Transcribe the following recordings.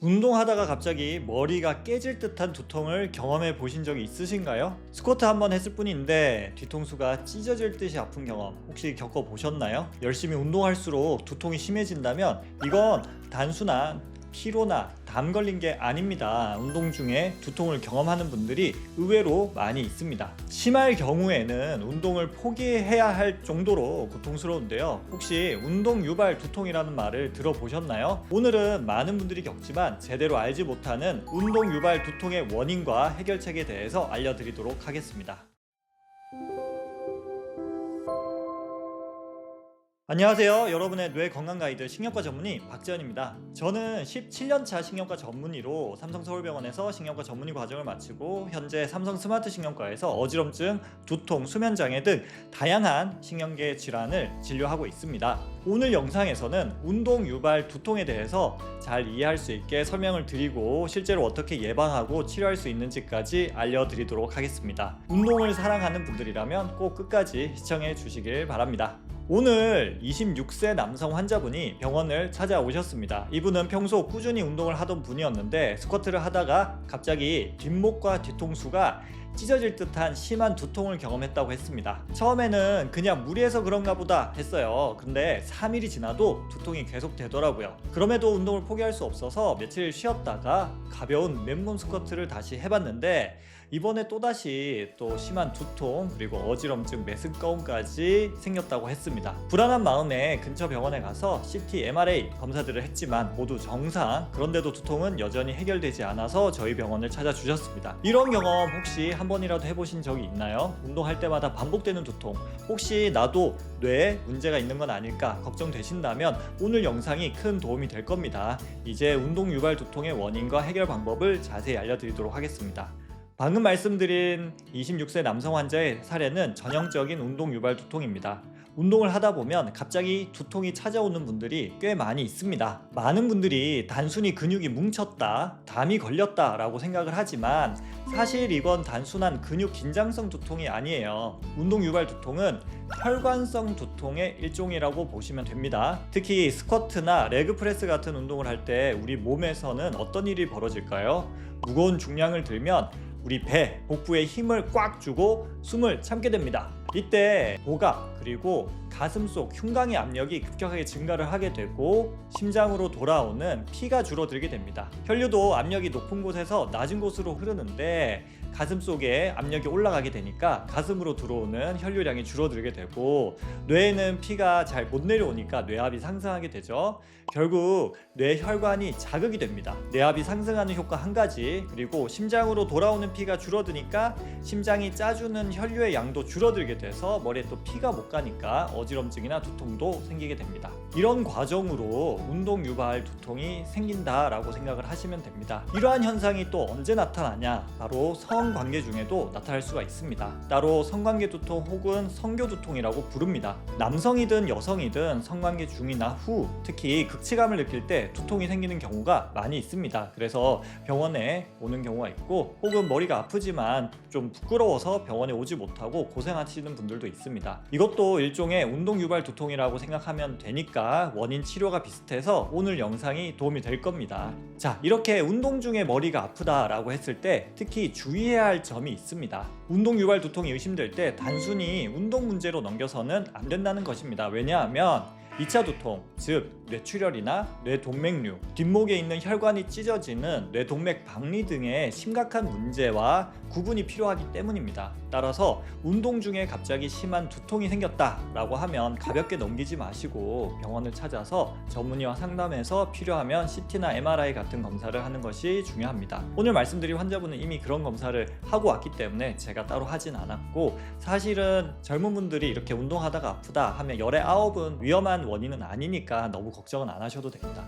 운동하다가 갑자기 머리가 깨질 듯한 두통을 경험해 보신 적이 있으신가요? 스쿼트 한번 했을 뿐인데 뒤통수가 찢어질 듯이 아픈 경험 혹시 겪어보셨나요? 열심히 운동할수록 두통이 심해진다면 이건 단순한 피로나 담 걸린 게 아닙니다. 운동 중에 두통을 경험하는 분들이 의외로 많이 있습니다. 심할 경우에는 운동을 포기해야 할 정도로 고통스러운데요. 혹시 운동 유발 두통이라는 말을 들어보셨나요? 오늘은 많은 분들이 겪지만 제대로 알지 못하는 운동 유발 두통의 원인과 해결책에 대해서 알려드리도록 하겠습니다. 안녕하세요. 여러분의 뇌 건강 가이드 신경과 전문의 박지현입니다. 저는 17년차 신경과 전문의로 삼성서울병원에서 신경과 전문의 과정을 마치고 현재 삼성 스마트 신경과에서 어지럼증, 두통, 수면장애 등 다양한 신경계 질환을 진료하고 있습니다. 오늘 영상에서는 운동 유발 두통에 대해서 잘 이해할 수 있게 설명을 드리고 실제로 어떻게 예방하고 치료할 수 있는지까지 알려드리도록 하겠습니다. 운동을 사랑하는 분들이라면 꼭 끝까지 시청해 주시길 바랍니다. 오늘 26세 남성 환자분이 병원을 찾아오셨습니다. 이분은 평소 꾸준히 운동을 하던 분이었는데 스쿼트를 하다가 갑자기 뒷목과 뒤통수가 찢어질 듯한 심한 두통을 경험했다고 했습니다. 처음에는 그냥 무리해서 그런가 보다 했어요. 근데 3일이 지나도 두통이 계속 되더라고요. 그럼에도 운동을 포기할 수 없어서 며칠 쉬었다가 가벼운 맨몸 스쿼트를 다시 해봤는데 이번에 또다시 심한 두통 그리고 어지럼증, 메스꺼움까지 생겼다고 했습니다. 불안한 마음에 근처 병원에 가서 CT, MRI 검사들을 했지만 모두 정상. 그런데도 두통은 여전히 해결되지 않아서 저희 병원을 찾아주셨습니다. 이런 경험 혹시 한 번이라도 해보신 적이 있나요? 운동할 때마다 반복되는 두통, 혹시 나도 뇌에 문제가 있는 건 아닐까 걱정되신다면 오늘 영상이 큰 도움이 될 겁니다. 이제 운동 유발 두통의 원인과 해결 방법을 자세히 알려드리도록 하겠습니다. 방금 말씀드린 26세 남성 환자의 사례는 전형적인 운동 유발 두통입니다. 운동을 하다 보면 갑자기 두통이 찾아오는 분들이 꽤 많이 있습니다. 많은 분들이 단순히 근육이 뭉쳤다, 담이 걸렸다 라고 생각을 하지만 사실 이건 단순한 근육 긴장성 두통이 아니에요. 운동 유발 두통은 혈관성 두통의 일종이라고 보시면 됩니다. 특히 스쿼트나 레그프레스 같은 운동을 할 때 우리 몸에서는 어떤 일이 벌어질까요? 무거운 중량을 들면 우리 배, 복부에 힘을 꽉 주고 숨을 참게 됩니다. 이때 복압 그리고 가슴속 흉곽의 압력이 급격하게 증가를 하게 되고 심장으로 돌아오는 피가 줄어들게 됩니다. 혈류도 압력이 높은 곳에서 낮은 곳으로 흐르는데 가슴 속에 압력이 올라가게 되니까 가슴으로 들어오는 혈류량이 줄어들게 되고 뇌에는 피가 잘 못 내려오니까 뇌압이 상승하게 되죠. 결국 뇌 혈관이 자극이 됩니다. 뇌압이 상승하는 효과 한 가지, 그리고 심장으로 돌아오는 피가 줄어드니까 심장이 짜주는 혈류의 양도 줄어들게 돼서 머리에 또 피가 못 가니까 어지럼증이나 두통도 생기게 됩니다. 이런 과정으로 운동 유발 두통이 생긴다라고 생각을 하시면 됩니다. 이러한 현상이 또 언제 나타나냐? 바로 성관계 중에도 나타날 수가 있습니다. 따로 성관계 두통 혹은 성교 두통이라고 부릅니다. 남성이든 여성이든 성관계 중이나 후, 특히 극치감을 느낄 때 두통이 생기는 경우가 많이 있습니다. 그래서 병원에 오는 경우가 있고, 혹은 머리가 아프지만 좀 부끄러워서 병원에 오지 못하고 고생하시는 분들도 있습니다. 이것도 일종의 운동 유발 두통이라고 생각하면 되니까 원인 치료가 비슷해서 오늘 영상이 도움이 될 겁니다. 자, 이렇게 운동 중에 머리가 아프다라고 했을 때 특히 주의해야 할 점이 있습니다. 운동 유발 두통이 의심될 때 단순히 운동 문제로 넘겨서는 안 된다는 것입니다. 왜냐하면 2차 두통, 즉 뇌출혈이나 뇌동맥류, 뒷목에 있는 혈관이 찢어지는 뇌동맥 박리 등의 심각한 문제와 구분이 필요하기 때문입니다. 따라서 운동 중에 갑자기 심한 두통이 생겼다라고 하면 가볍게 넘기지 마시고 병원을 찾아서 전문의와 상담해서 필요하면 CT나 MRI 같은 검사를 하는 것이 중요합니다. 오늘 말씀드린 환자분은 이미 그런 검사를 하고 왔기 때문에 제가 따로 하진 않았고, 사실은 젊은 분들이 이렇게 운동하다가 아프다 하면 열의 9은 위험한 원인은 아니니까 너무 걱정은 안 하셔도 됩니다.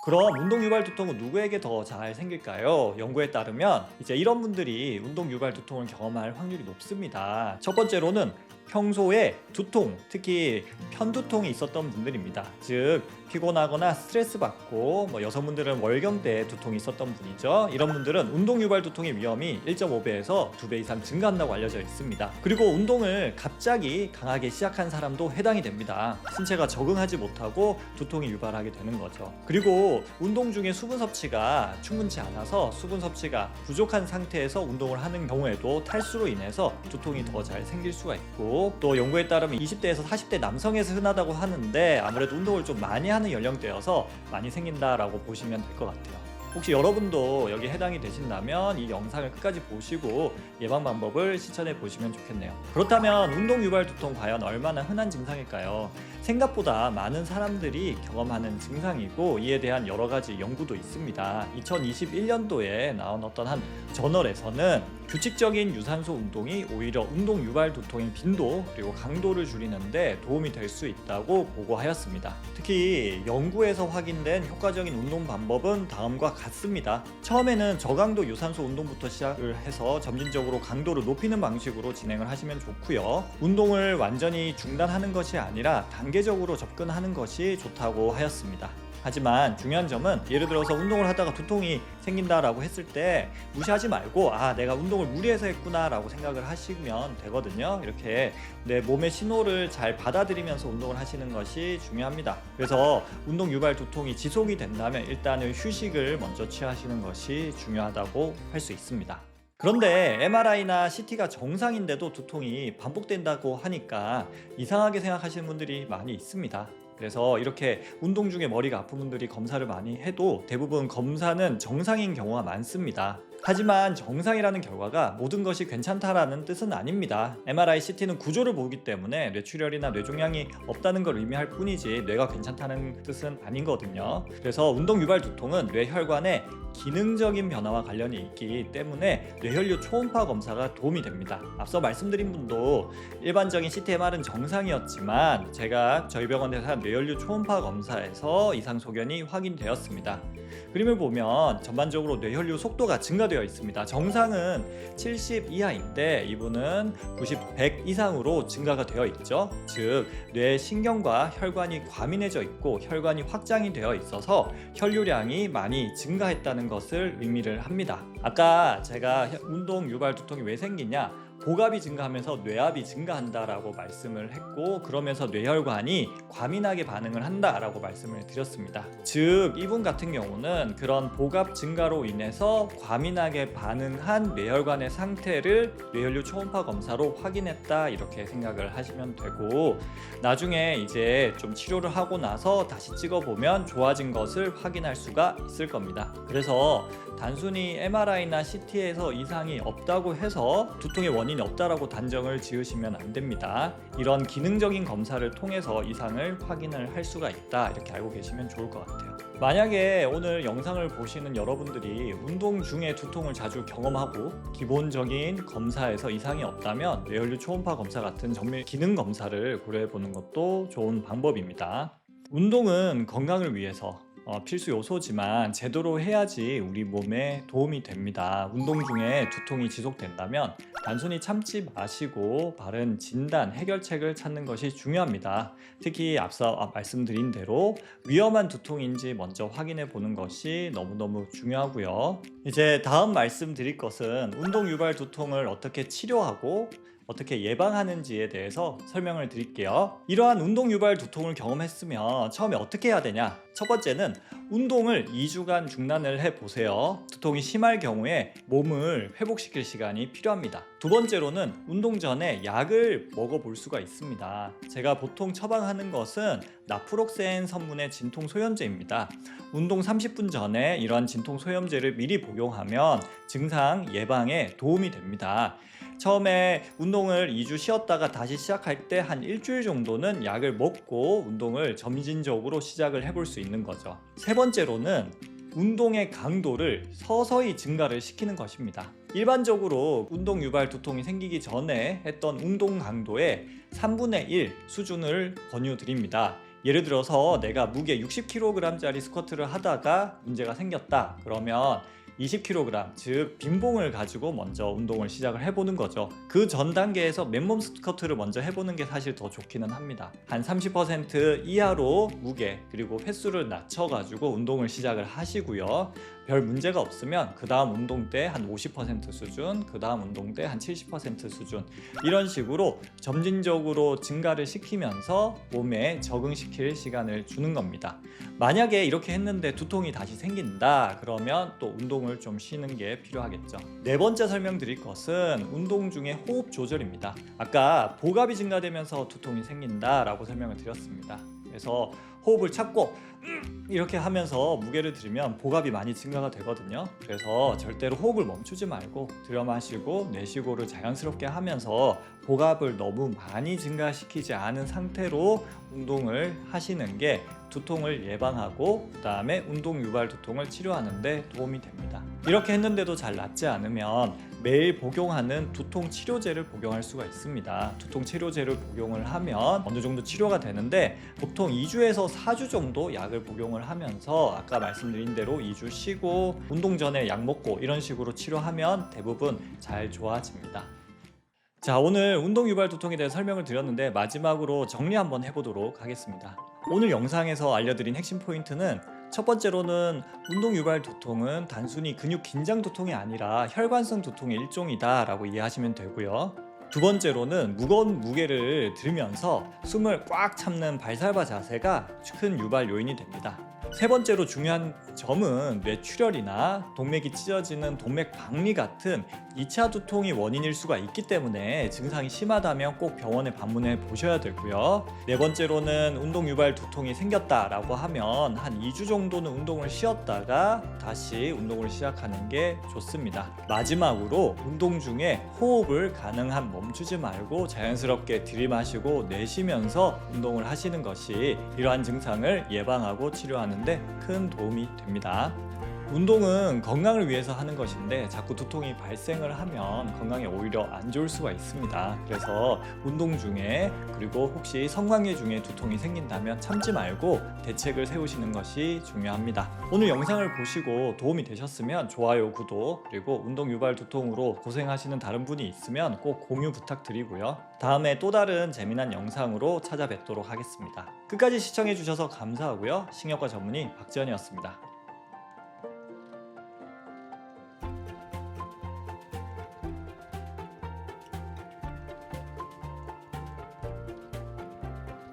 그럼 운동 유발 두통은 누구에게 더 잘 생길까요? 연구에 따르면 이제 이런 분들이 운동 유발 두통을 경험할 확률이 높습니다. 첫 번째로는 평소에 두통, 특히 편두통이 있었던 분들입니다. 즉 피곤하거나 스트레스 받고 여성분들은 월경 때 두통이 있었던 분이죠. 이런 분들은 운동 유발 두통의 위험이 1.5배에서 2배 이상 증가한다고 알려져 있습니다. 그리고 운동을 갑자기 강하게 시작한 사람도 해당이 됩니다. 신체가 적응하지 못하고 두통이 유발하게 되는 거죠. 그리고 운동 중에 수분 섭취가 충분치 않아서 수분 섭취가 부족한 상태에서 운동을 하는 경우에도 탈수로 인해서 두통이 더 잘 생길 수가 있고, 또 연구에 따르면 20대에서 40대 남성에서 흔하다고 하는데 아무래도 운동을 좀 많이 하는 연령대여서 많이 생긴다라고 보시면 될 것 같아요. 혹시 여러분도 여기 해당이 되신다면 이 영상을 끝까지 보시고 예방 방법을 실천해 보시면 좋겠네요. 그렇다면 운동 유발 두통 과연 얼마나 흔한 증상일까요? 생각보다 많은 사람들이 경험하는 증상이고 이에 대한 여러 가지 연구도 있습니다. 2021년도에 나온 어떤 한 저널에서는 규칙적인 유산소 운동이 오히려 운동 유발 두통의 빈도 그리고 강도를 줄이는데 도움이 될 수 있다고 보고하였습니다. 특히 연구에서 확인된 효과적인 운동 방법은 다음과 같습니다. 처음에는 저강도 유산소 운동부터 시작을 해서 점진적으로 강도를 높이는 방식으로 진행을 하시면 좋고요. 운동을 완전히 중단하는 것이 아니라 단계적으로 접근하는 것이 좋다고 하였습니다. 하지만 중요한 점은 예를 들어서 운동을 하다가 두통이 생긴다라고 했을 때 무시하지 말고 내가 운동을 무리해서 했구나 라고 생각을 하시면 되거든요. 이렇게 내 몸의 신호를 잘 받아들이면서 운동을 하시는 것이 중요합니다. 그래서 운동 유발 두통이 지속이 된다면 일단은 휴식을 먼저 취하시는 것이 중요하다고 할 수 있습니다. 그런데 MRI나 CT가 정상인데도 두통이 반복된다고 하니까 이상하게 생각하시는 분들이 많이 있습니다. 그래서 이렇게 운동 중에 머리가 아픈 분들이 검사를 많이 해도 대부분 검사는 정상인 경우가 많습니다. 하지만 정상이라는 결과가 모든 것이 괜찮다라는 뜻은 아닙니다. MRI, CT는 구조를 보기 때문에 뇌출혈이나 뇌종양이 없다는 걸 의미할 뿐이지 뇌가 괜찮다는 뜻은 아니거든요. 그래서 운동 유발 두통은 뇌혈관의 기능적인 변화와 관련이 있기 때문에 뇌혈류 초음파 검사가 도움이 됩니다. 앞서 말씀드린 분도 일반적인 CT, MR은 정상이었지만 제가 저희 병원에서 한 뇌혈류 초음파 검사에서 이상 소견이 확인되었습니다. 그림을 보면 전반적으로 뇌혈류 속도가 증가되어 있습니다. 정상은 70 이하인데 이분은 90, 100 이상으로 증가가 되어 있죠. 즉 뇌 신경과 혈관이 과민해져 있고 혈관이 확장이 되어 있어서 혈류량이 많이 증가했다는 것을 의미를 합니다. 아까 제가 운동 유발 두통이 왜 생기냐, 복압이 증가하면서 뇌압이 증가한다라고 말씀을 했고, 그러면서 뇌혈관이 과민하게 반응을 한다라고 말씀을 드렸습니다. 즉 이분 같은 경우는 그런 복압 증가로 인해서 과민하게 반응한 뇌혈관의 상태를 뇌혈류 초음파 검사로 확인했다, 이렇게 생각을 하시면 되고, 나중에 이제 좀 치료를 하고 나서 다시 찍어보면 좋아진 것을 확인할 수가 있을 겁니다. 그래서 단순히 MRI나 CT에서 이상이 없다고 해서 두통의 원인이 없다라고 단정을 지으시면 안 됩니다. 이런 기능적인 검사를 통해서 이상을 확인을 할 수가 있다, 이렇게 알고 계시면 좋을 것 같아요. 만약에 오늘 영상을 보시는 여러분들이 운동 중에 두통을 자주 경험하고 기본적인 검사에서 이상이 없다면 뇌혈류 초음파 검사 같은 정밀 기능 검사를 고려해 보는 것도 좋은 방법입니다. 운동은 건강을 위해서 필수 요소지만 제대로 해야지 우리 몸에 도움이 됩니다. 운동 중에 두통이 지속된다면 단순히 참지 마시고 바른 진단, 해결책을 찾는 것이 중요합니다. 특히 앞서 말씀드린 대로 위험한 두통인지 먼저 확인해 보는 것이 너무너무 중요하고요. 이제 다음 말씀드릴 것은 운동 유발 두통을 어떻게 치료하고 어떻게 예방하는지에 대해서 설명을 드릴게요. 이러한 운동 유발 두통을 경험했으면 처음에 어떻게 해야 되냐? 첫 번째는 운동을 2주간 중단을 해보세요. 두통이 심할 경우에 몸을 회복시킬 시간이 필요합니다. 두 번째로는 운동 전에 약을 먹어볼 수가 있습니다. 제가 보통 처방하는 것은 나프록센 성분의 진통 소염제입니다. 운동 30분 전에 이러한 진통 소염제를 미리 복용하면 증상 예방에 도움이 됩니다. 처음에 운동을 2주 쉬었다가 다시 시작할 때 한 일주일 정도는 약을 먹고 운동을 점진적으로 시작을 해볼 수 있는 거죠. 세 번째로는 운동의 강도를 서서히 증가를 시키는 것입니다. 일반적으로 운동 유발 두통이 생기기 전에 했던 운동 강도의 3분의 1 수준을 권유드립니다. 예를 들어서 내가 무게 60kg짜리 스쿼트를 하다가 문제가 생겼다. 그러면 20kg, 즉 빈봉을 가지고 먼저 운동을 시작을 해보는 거죠. 그 전 단계에서 맨몸 스쿼트를 먼저 해보는 게 사실 더 좋기는 합니다. 한 30% 이하로 무게 그리고 횟수를 낮춰가지고 운동을 시작을 하시고요. 별 문제가 없으면 그 다음 운동 때 한 50% 수준, 그 다음 운동 때 한 70% 수준, 이런 식으로 점진적으로 증가를 시키면서 몸에 적응시킬 시간을 주는 겁니다. 만약에 이렇게 했는데 두통이 다시 생긴다 그러면 또 운동을 좀 쉬는 게 필요하겠죠. 네 번째 설명드릴 것은 운동 중에 호흡 조절입니다. 아까 복압이 증가되면서 두통이 생긴다 라고 설명을 드렸습니다. 그래서 호흡을 찾고 이렇게 하면서 무게를 들이면 복압이 많이 증가가 되거든요. 그래서 절대로 호흡을 멈추지 말고 들여 마시고 내쉬고를 자연스럽게 하면서 복압을 너무 많이 증가시키지 않은 상태로 운동을 하시는 게 두통을 예방하고 그 다음에 운동 유발 두통을 치료하는 데 도움이 됩니다. 이렇게 했는데도 잘 낫지 않으면 매일 복용하는 두통 치료제를 복용할 수가 있습니다. 두통 치료제를 복용을 하면 어느 정도 치료가 되는데 보통 2주에서 4주 정도 약을 복용을 하면서 아까 말씀드린 대로 2주 쉬고 운동 전에 약 먹고 이런 식으로 치료하면 대부분 잘 좋아집니다. 자, 오늘 운동 유발 두통에 대해 설명을 드렸는데 마지막으로 정리 한번 해보도록 하겠습니다. 오늘 영상에서 알려드린 핵심 포인트는 첫 번째로는 운동 유발 두통은 단순히 근육 긴장 두통이 아니라 혈관성 두통의 일종이다 라고 이해하시면 되고요. 두 번째로는 무거운 무게를 들면서 숨을 꽉 참는 발살바 자세가 큰 유발 요인이 됩니다. 세 번째로 중요한 점은 뇌출혈이나 동맥이 찢어지는 동맥 박리 같은 2차 두통이 원인일 수가 있기 때문에 증상이 심하다면 꼭 병원에 방문해 보셔야 되고요. 네 번째로는 운동 유발 두통이 생겼다라고 하면 한 2주 정도는 운동을 쉬었다가 다시 운동을 시작하는 게 좋습니다. 마지막으로 운동 중에 호흡을 가능한 멈추지 말고 자연스럽게 들이마시고 내쉬면서 운동을 하시는 것이 이러한 증상을 예방하고 치료하는 데 큰 도움이 됩니다. 운동은 건강을 위해서 하는 것인데 자꾸 두통이 발생을 하면 건강에 오히려 안 좋을 수가 있습니다. 그래서 운동 중에 그리고 혹시 성관계 중에 두통이 생긴다면 참지 말고 대책을 세우시는 것이 중요합니다. 오늘 영상을 보시고 도움이 되셨으면 좋아요, 구독, 그리고 운동 유발 두통으로 고생하시는 다른 분이 있으면 꼭 공유 부탁드리고요. 다음에 또 다른 재미난 영상으로 찾아뵙도록 하겠습니다. 끝까지 시청해 주셔서 감사하고요. 신경과 전문의 박지현이었습니다.